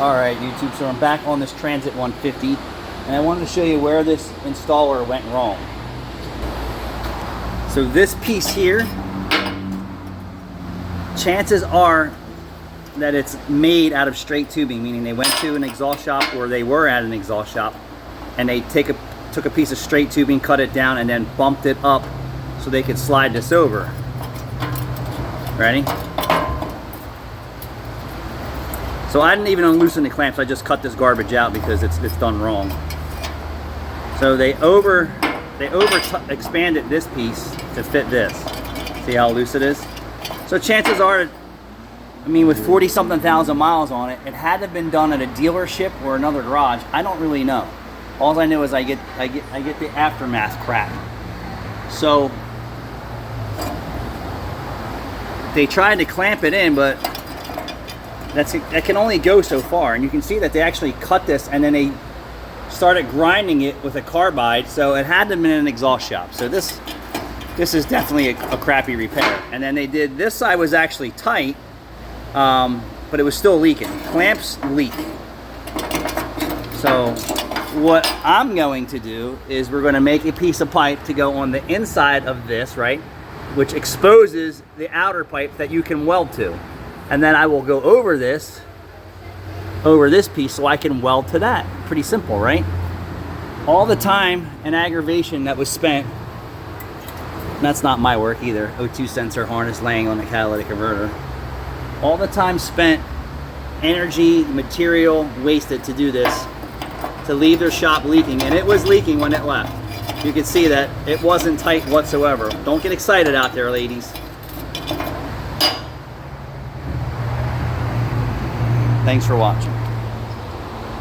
Alright YouTube, so I'm back on this Transit 150 and I wanted to show you where this installer went wrong. So this piece here, chances are that it's made out of straight tubing, meaning they went to an exhaust shop or they were at an exhaust shop and they took a piece of straight tubing, cut it down, and then bumped it up so they could slide this over. Ready? So I didn't even unloosen the clamps, I just cut this garbage out because it's done wrong. So they expanded this piece to fit this. See how loose it is? So chances are, I mean, with 40-something thousand miles on it, it had to have been done at a dealership or another garage. I don't really know. All I know is I get the aftermath crap. So they tried to clamp it in, but that can only go so far. And you can see that they actually cut this and then they started grinding it with a carbide, so it had to have been in an exhaust shop. So this is definitely a crappy repair. And then they did, this side was actually tight, but it was still leaking. Clamps leak. So what I'm going to do is we're going to make a piece of pipe to go on the inside of this, right, which exposes the outer pipe that you can weld to. And then I will go over this piece so I can weld to that. Pretty simple, right? All the time and aggravation that was spent, that's not my work either, O2 sensor harness laying on the catalytic converter. All the time spent, energy, material wasted to do this, to leave their shop leaking, and it was leaking when it left. You can see that it wasn't tight whatsoever. Don't get excited out there, ladies. Thanks for watching.